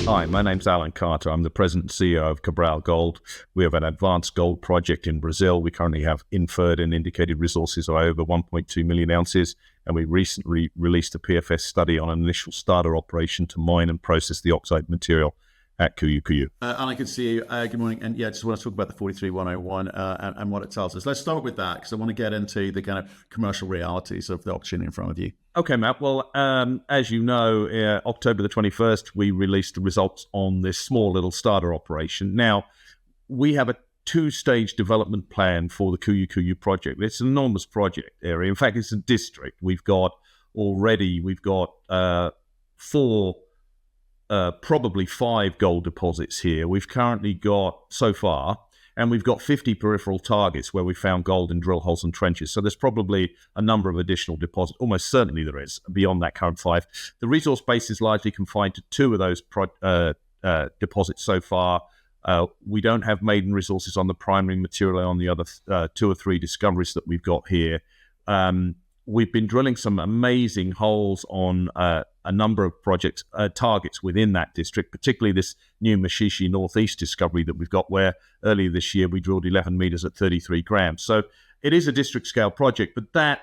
Hi, my name's Alan Carter. I'm the President and CEO of Cabral Gold. We have an advanced gold project in Brazil. We currently have inferred and indicated resources of over 1.2 million ounces, and we recently released a PFS study on an initial starter operation to mine and process the oxide material at Cuiú. Alan, good to see you. Good morning. And yeah, just want to talk about the 43101 and what it tells us. Let's start with that because I want to get into the kind of commercial realities of the opportunity in front of you. Okay, Matt. Well, as you know, October the 21st, we released the results on this small little starter operation. Now, we have a two-stage development plan for the Cuiú project. It's an enormous project area. In fact, it's a district. We've got four, probably five gold deposits here. We've currently got, so far, and we've got 50 peripheral targets where we found gold in drill holes and trenches. So there's probably a number of additional deposits. Almost certainly there is, beyond that current five. The resource base is largely confined to two of those deposits so far. We don't have maiden resources on the primary material on the other two or three discoveries that we've got here. We've been drilling some amazing holes on a number of projects, targets within that district, particularly this new Mashishi Northeast discovery that we've got, where earlier this year we drilled 11 meters at 33 grams. So it is a district scale project, but that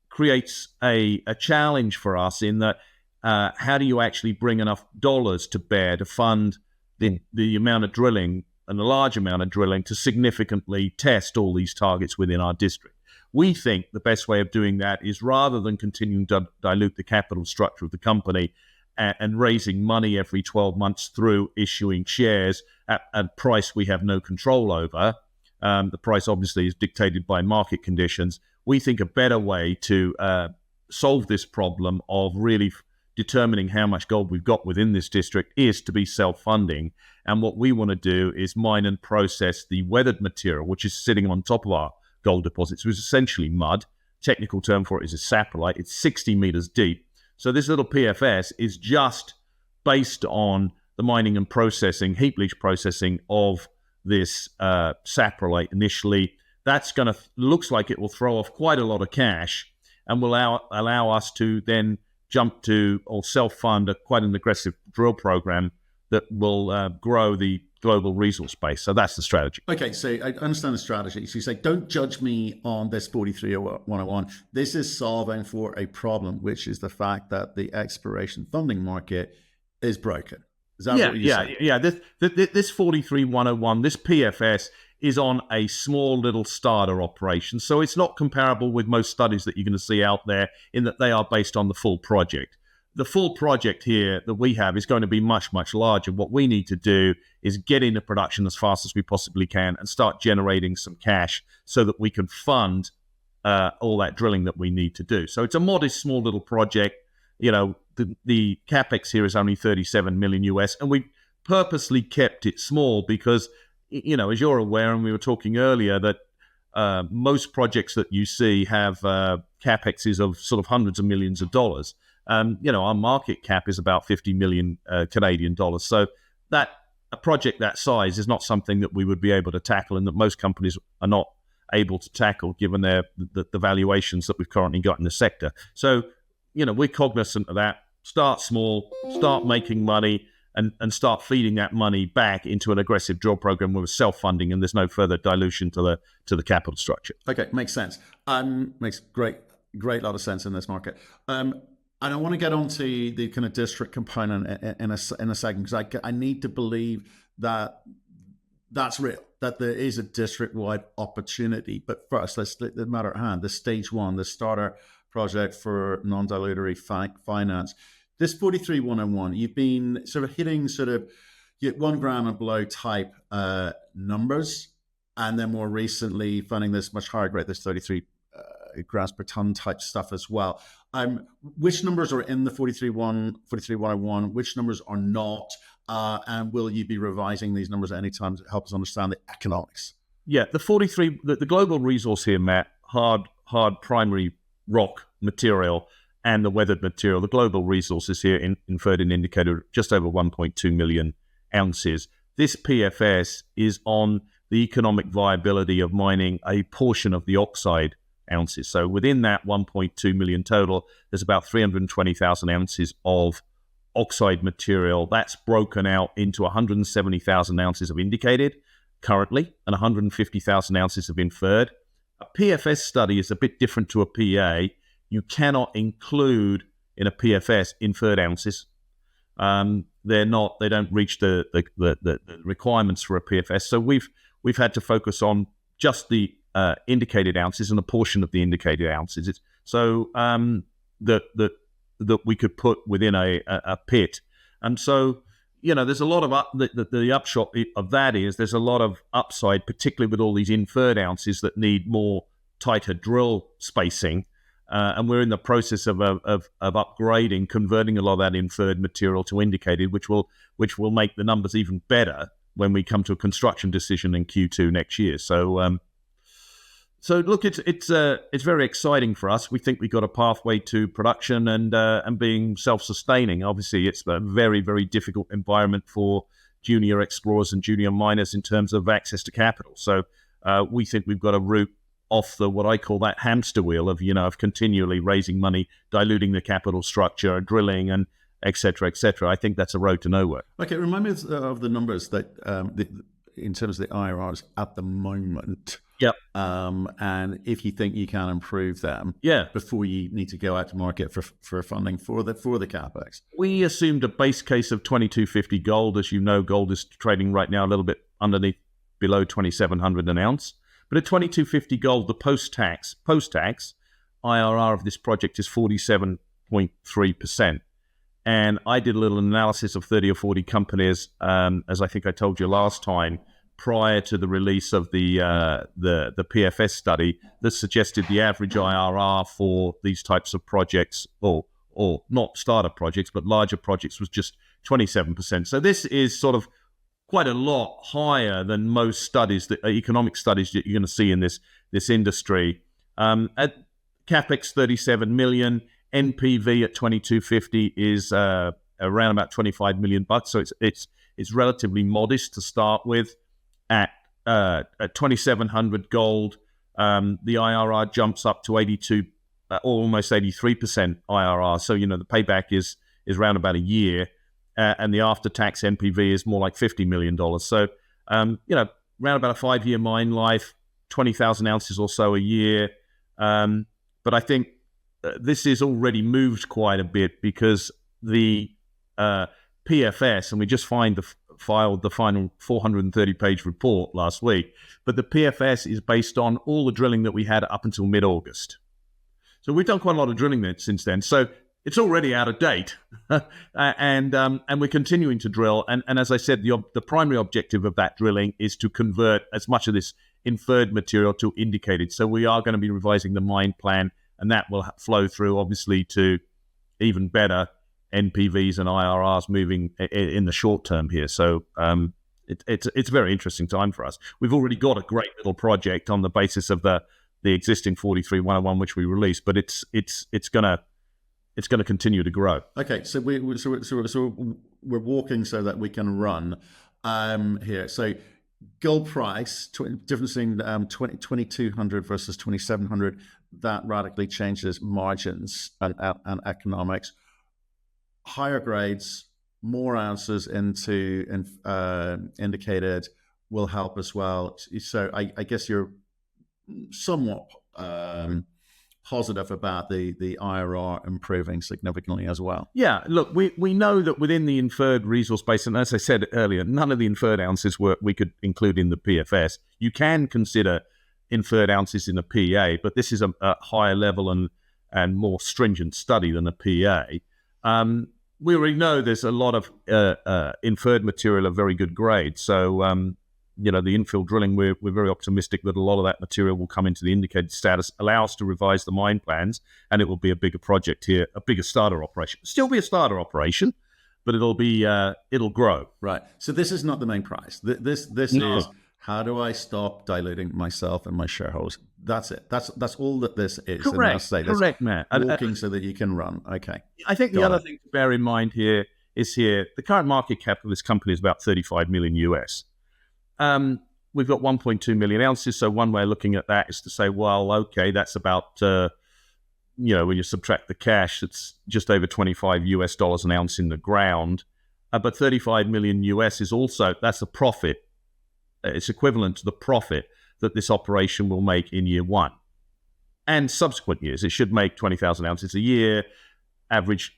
creates a challenge for us in that how do you actually bring enough dollars to bear to fund the amount of drilling and a large amount of drilling to significantly test all these targets within our district? We think the best way of doing that is, rather than continuing to dilute the capital structure of the company and raising money every 12 months through issuing shares at a price we have no control over, the price obviously is dictated by market conditions. We think a better way to solve this problem of really determining how much gold we've got within this district is to be self-funding. And what we want to do is mine and process the weathered material, which is sitting on top of our gold deposits. It was essentially mud. Technical term for it is a saprolite. It's 60 meters deep. So this little PFS is just based on the mining and processing, heap leach processing of this saprolite initially. That's going to, looks like it will throw off quite a lot of cash and will allow us to then jump to or self-fund quite an aggressive drill program that will grow the global resource base. So that's the strategy. Okay, so I understand the strategy. So you say, don't judge me on this 43101. This is solving for a problem, which is the fact that the exploration funding market is broken. Is that what you're saying? Yeah. This 43101, this PFS is on a small little starter operation. So it's not comparable with most studies that you're going to see out there in that they are based on the full project. The full project here that we have is going to be much, much larger. What we need to do is get into production as fast as we possibly can and start generating some cash so that we can fund all that drilling that we need to do. So it's a modest, small little project. You know, the CAPEX here is only 37 million US, and we purposely kept it small because, you know, as you're aware, and we were talking earlier, that most projects that you see have CAPEXs of sort of hundreds of millions of dollars. You know, our market cap is about 50 million Canadian dollars. So that a project that size is not something that we would be able to tackle, and that most companies are not able to tackle given the valuations that we've currently got in the sector. So, you know, we're cognizant of that. Start small, start making money, and start feeding that money back into an aggressive drill program with self-funding, and there's no further dilution to the capital structure. Okay, makes sense. Makes great lot of sense in this market. And I want to get onto the kind of district component in a second, because I need to believe that that's real, that there is a district-wide opportunity. But first, let's look at the matter at hand, the stage one, the starter project for non-dilutory finance. This 43101, you've been sort of hitting sort of 1 gram and below type numbers, and then more recently finding this much higher grade, this 33 grams per ton type stuff as well. Which numbers are in the 43101? Which numbers are not? And will you be revising these numbers at any time to help us understand the economics? Yeah, the global resource here, Matt, hard primary rock material and the weathered material. The global resources here inferred and indicated just over 1.2 million ounces. This PFS is on the economic viability of mining a portion of the oxide ounces. So within that 1.2 million total, there's about 320,000 ounces of oxide material, that's broken out into 170,000 ounces of indicated currently and 150,000 ounces of inferred. A PFS study is a bit different to a PEA. You cannot include in a PFS inferred ounces. They don't reach the requirements for a PFS. So we've had to focus on just the indicated ounces and a portion of the indicated ounces. That we could put within a pit. And so, there's a lot of the upshot of that is there's a lot of upside, particularly with all these inferred ounces that need more tighter drill spacing. And we're in the process of upgrading, converting a lot of that inferred material to indicated, which will make the numbers even better when we come to a construction decision in Q2 next year. So look, it's very exciting for us. We think we've got a pathway to production and being self-sustaining. Obviously, it's a very, very difficult environment for junior explorers and junior miners in terms of access to capital. So we think we've got a route off the what I call that hamster wheel of continually raising money, diluting the capital structure, drilling, and et cetera, et cetera. I think that's a road to nowhere. Okay, remind me of the numbers that in terms of the IRRs at the moment. Yep. And if you think you can improve them, before you need to go out to market for funding for the CAPEX. We assumed a base case of $2,250 gold. As you know, gold is trading right now a little bit below 2,700 an ounce. But at $2,250 gold, the post-tax IRR of this project is 47.3%. And I did a little analysis of 30 or 40 companies, as I think I told you last time, prior to the release of the PFS study that suggested the average IRR for these types of projects, or not startup projects, but larger projects, was just 27%. So this is sort of quite a lot higher than most studies, the economic studies that you're going to see in this industry. At CAPEX 37 million, NPV at 2250 is around about 25 million bucks. So it's relatively modest to start with. At 2,700 gold, the IRR jumps up to 82, almost 83% IRR. So the payback is around about a year, and the after-tax NPV is more like $50 million. So around about a 5-year mine life, 20,000 ounces or so a year. But I think this is already moved quite a bit because the PFS, and we just filed the final 430-page report last week, but the PFS is based on all the drilling that we had up until mid-August. So we've done quite a lot of drilling since then. So it's already out of date, and we're continuing to drill. And as I said, the primary objective of that drilling is to convert as much of this inferred material to indicated. So we are going to be revising the mine plan, and that will flow through, obviously, to even better NPVs and IRRs moving in the short term here. So it's a very interesting time for us. We've already got a great little project on the basis of the existing 43-101, which we released, but it's going to continue to grow. Okay, so we're walking so that we can run here. So gold price, difference in 2,200 versus 2,700, that radically changes margins and economics. Higher grades, more ounces into indicated will help as well. So I guess you're somewhat positive about the IRR improving significantly as well. Yeah, look, we know that within the inferred resource base, and as I said earlier, none of the inferred ounces we could include in the PFS. You can consider inferred ounces in a PEA, but this is a higher level and more stringent study than a PEA. We already know there's a lot of inferred material of very good grade. So, the infill drilling, we're very optimistic that a lot of that material will come into the indicated status, allow us to revise the mine plans, and it will be a bigger project here, a bigger starter operation. Still be a starter operation, but it'll grow. Right. So this is not the main prize. This No. is, how do I stop diluting myself and my shareholders? That's it. That's all that this is. Correct, Matt. Walking so that you can run. Okay. I think the other thing to bear in mind here is the current market cap of this company is about 35 million US. We've got 1.2 million ounces. So one way of looking at that is to say, well, okay, that's about when you subtract the cash, it's just over $25 an ounce in the ground. But 35 million US is also, that's the profit. It's equivalent to the profit that this operation will make in year one and subsequent years. It should make 20,000 ounces a year. Average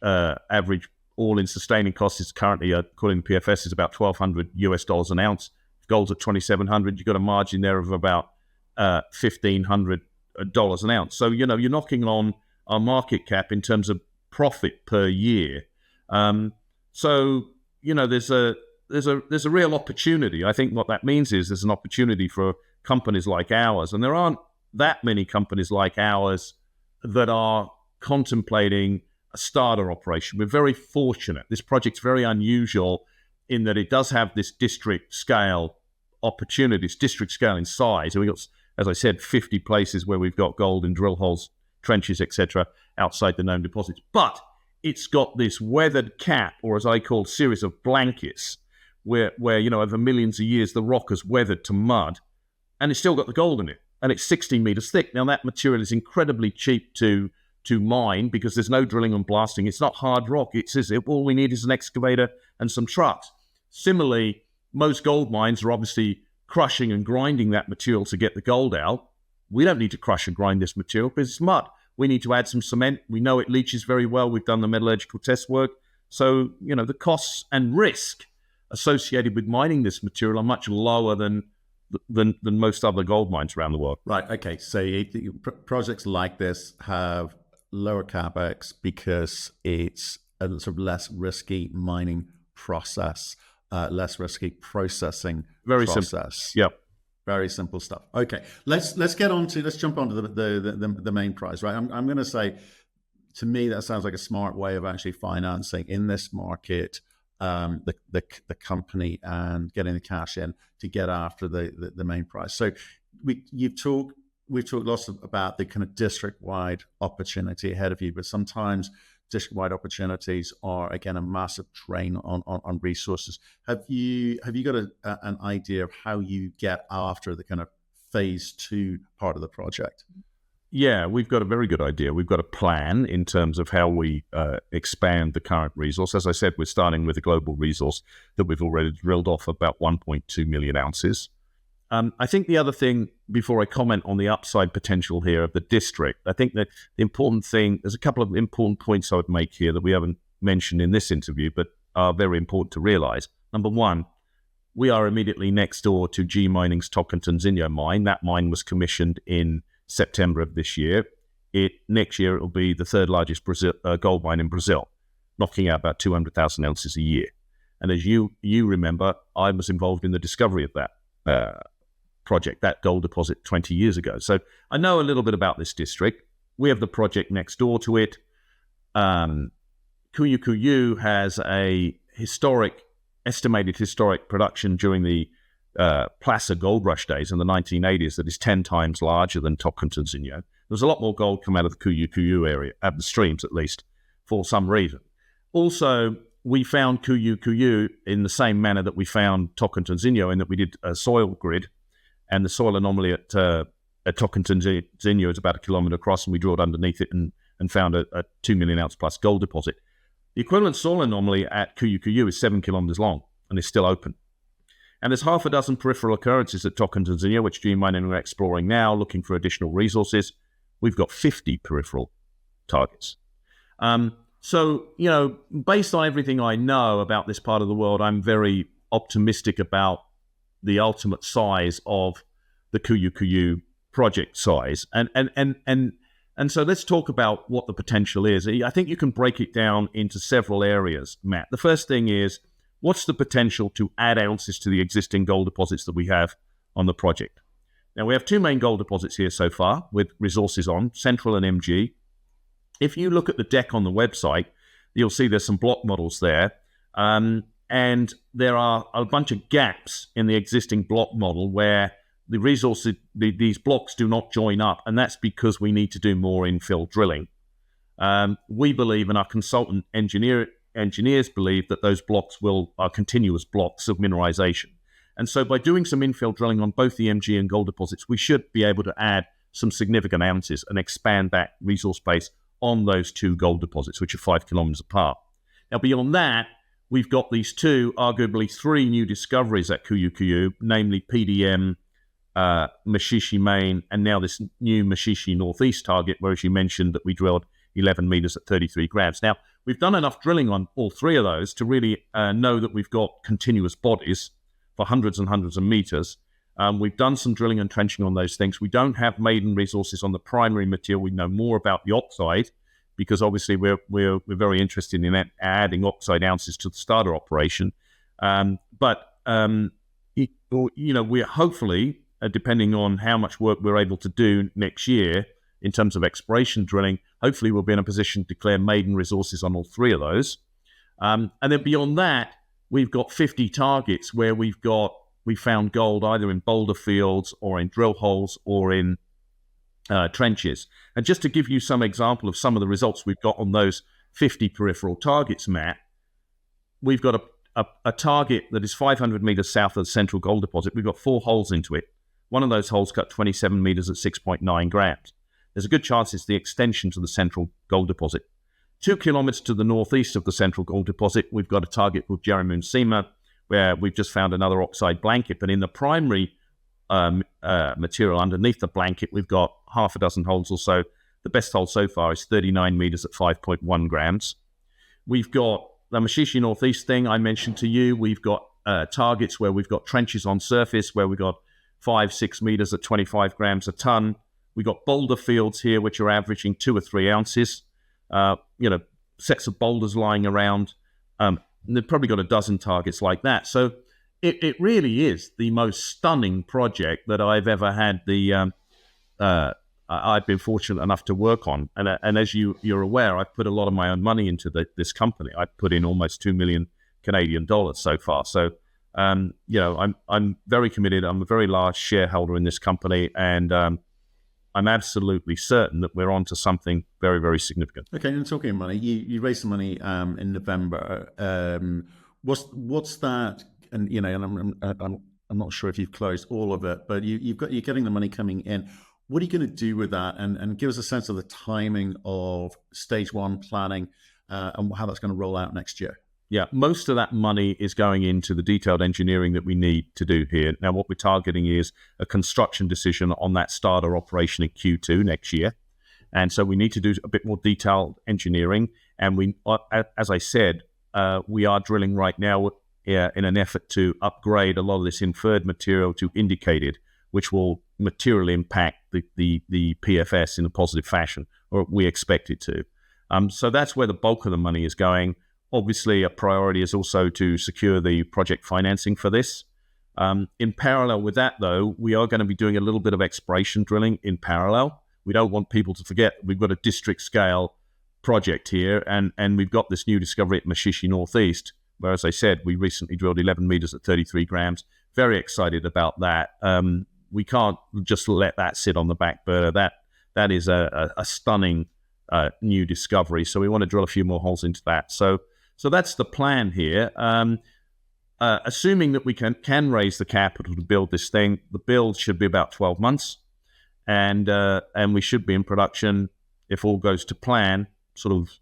all-in sustaining cost is currently, according to PFS, is about $1,200 an ounce. If gold's at 2,700, you've got a margin there of about $1,500 an ounce. So, you're knocking on our market cap in terms of profit per year. So, there's a real opportunity. I think what that means is there's an opportunity for companies like ours, and there aren't that many companies like ours that are contemplating a starter operation. We're very fortunate. This project's very unusual in that it does have this district scale opportunities, district scale in size. And we've got, as I said, 50 places where we've got gold in drill holes, trenches, etc., outside the known deposits. But it's got this weathered cap, or as I call, series of blankets, where over millions of years the rock has weathered to mud, and it's still got the gold in it, and it's 16 meters thick. Now that material is incredibly cheap to mine because there's no drilling and blasting. It's not hard rock. All we need is an excavator and some trucks. Similarly, most gold mines are obviously crushing and grinding that material to get the gold out. We don't need to crush and grind this material because it's mud. We need to add some cement. We know it leaches very well. We've done the metallurgical test work. So, the costs and risk associated with mining this material are much lower than most other gold mines around the world. Right. Okay. So projects like this have lower CAPEX because it's a sort of less risky mining process, less risky processing Very process. Simple. Yep. Very simple stuff. Okay, let's jump onto the main prize, right? I'm going to say, to me, that sounds like a smart way of actually financing in this market the company and getting the cash in to get after the main prize. So we've talked lots about the kind of district-wide opportunity ahead of you, but sometimes district-wide opportunities are, again, a massive drain on resources. Have you got an idea of how you get after the kind of phase 2 part of the project? Yeah, we've got a very good idea. We've got a plan in terms of how we expand the current resource. As I said, we're starting with a global resource that we've already drilled off about 1.2 million ounces. I think the other thing, before I comment on the upside potential here of the district, I think that the important thing, there's a couple of important points I would make here that we haven't mentioned in this interview, but are very important to realize. Number one, we are immediately next door to G Mining's Tocantinzinho mine. That mine was commissioned in September of this year. Next year, it will be the third largest gold mine in Brazil, knocking out about 200,000 ounces a year. And as you remember, I was involved in the discovery of that project, that gold deposit 20 years ago. So I know a little bit about this district. We have the project next door to it. Cuiú Cuiú has a estimated historic production during the Placer Gold Rush days in the 1980s that is 10 times larger than Tocantinzinho. There's a lot more gold come out of the Cuiú Cuiú area, at the streams at least, for some reason. Also, we found Cuiú Cuiú in the same manner that we found Tocantinzinho, in that we did a soil grid, and the soil anomaly at Tocantinzinho is about 1 kilometer across, and we drilled underneath it and found a 2 million ounce plus gold deposit. The equivalent soil anomaly at Cuiú Cuiú is 7 kilometers long and is still open. And there's half a dozen peripheral occurrences at Tocantinzinho, which G Mining are exploring now, looking for additional resources. We've got 50 peripheral targets. So, based on everything I know about this part of the world, I'm very optimistic about the ultimate size of the Cuiú Cuiú project size. And so let's talk about what the potential is. I think you can break it down into several areas, Matt. The first thing is, what's the potential to add ounces to the existing gold deposits that we have on the project? Now, we have 2 main gold deposits here so far with resources on, Central and MG. If you look at the deck on the website, you'll see there's some block models there. And there are a bunch of gaps in the existing block model where the resources, these blocks do not join up, and that's because we need to do more infill drilling. We believe, and our consultant engineers believe, that those blocks are continuous blocks of mineralization. And so by doing some infill drilling on both the MG and gold deposits, we should be able to add some significant ounces and expand that resource base on those 2 gold deposits, which are 5 kilometers apart. Now, beyond that, we've got these 2, arguably 3 new discoveries at Cuiú, namely PDM, Mashishi Main, and now this new Mashishi Northeast target, where, as you mentioned, that we drilled 11 meters at 33 grams. Now, we've done enough drilling on all 3 of those to really know that we've got continuous bodies for hundreds and hundreds of meters. We've done some drilling and trenching on those things. We don't have maiden resources on the primary material. We know more about the oxide, because obviously we're very interested in adding oxide ounces to the starter operation. But we're hopefully, depending on how much work we're able to do next year in terms of exploration drilling, hopefully we'll be in a position to declare maiden resources on all 3 of those. And then beyond that, we've got 50 targets where we found gold either in boulder fields or in drill holes or in trenches. And just to give you some example of some of the results we've got on those 50 peripheral targets, Matt, we've got a target that is 500 meters south of the central gold deposit. We've got 4 holes into it. One of those holes cut 27 meters at 6.9 grams. There's a good chance it's the extension to the central gold deposit. 2 kilometers to the northeast of the central gold deposit, we've got a target called Jerimun Sima, where we've just found another oxide blanket. But in the primary material underneath the blanket, we've got half a dozen holes or so. The best hole so far is 39 meters at 5.1 grams. We've got the Mashishi Northeast thing I mentioned to you. We've got targets where we've got trenches on surface where we've got 5-6 meters at 25 grams a ton. We've got boulder fields here, which are averaging 2 or 3 ounces. Sets of boulders lying around. They've probably got a dozen targets like that. So it really is the most stunning project that I've ever had I've been fortunate enough to work on. And as you're aware, I've put a lot of my own money into this company. I've put in almost 2 million Canadian dollars so far. So, I'm very committed. I'm a very large shareholder in this company, and I'm absolutely certain that we're on to something very, very significant. Okay, and talking of money, you raised some money in November. What's that? And I'm not sure if you've closed all of it, but you're getting the money coming in. What are you going to do with that? And give us a sense of the timing of stage 1 planning and how that's going to roll out next year. Yeah, most of that money is going into the detailed engineering that we need to do here. Now, what we're targeting is a construction decision on that starter operation in Q2 next year. And so we need to do a bit more detailed engineering. And we, as I said, we are drilling right now in an effort to upgrade a lot of this inferred material to indicated, which will materially impact the PFS in a positive fashion, or we expect it to. So that's where the bulk of the money is going. Obviously, a priority is also to secure the project financing for this. In parallel with that, though, we are going to be doing a little bit of exploration drilling in parallel. We don't want people to forget we've got a district-scale project here, and we've got this new discovery at Mashishi Northeast, where, as I said, we recently drilled 11 meters at 33 grams. Very excited about that. We can't just let that sit on the back burner. That is a stunning new discovery. So we want to drill a few more holes into that. So that's the plan here. Assuming that we can raise the capital to build this thing, the build should be about 12 months, and we should be in production, if all goes to plan, sort of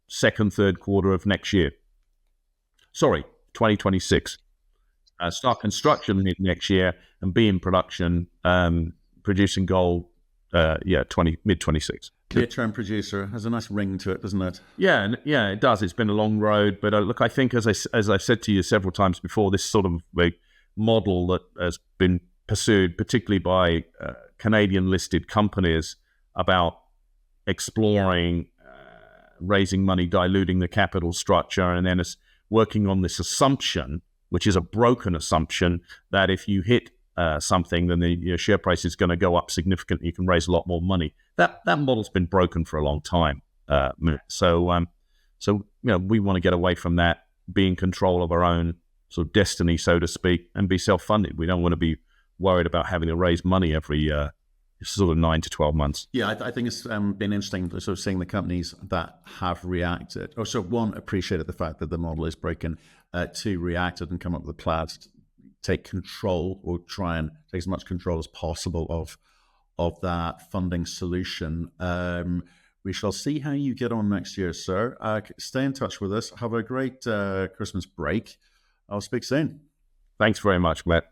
second, third quarter of next year. Sorry, 2026. Start construction next year and be in production, producing gold, mid-26. Near-term producer has a nice ring to it, doesn't it? Yeah, it does. It's been a long road, but look, I think as I've said to you several times before, this sort of a model that has been pursued, particularly by Canadian-listed companies, about exploring, raising money, diluting the capital structure, and then working on this assumption, which is a broken assumption, that if you hit something, then your share price is going to go up significantly. You can raise a lot more money. That model's been broken for a long time. So we want to get away from that, be in control of our own sort of destiny, so to speak, and be self-funded. We don't want to be worried about having to raise money every sort of 9 to 12 months. Yeah, I think it's been interesting sort of seeing the companies that have reacted. Or so one, appreciated the fact that the model is broken. Two, reacted and come up with a plan to take control, or try and take as much control as possible of that funding solution. We shall see how you get on next year, sir. Stay in touch with us. Have a great Christmas break. I'll speak soon. Thanks very much, Matt.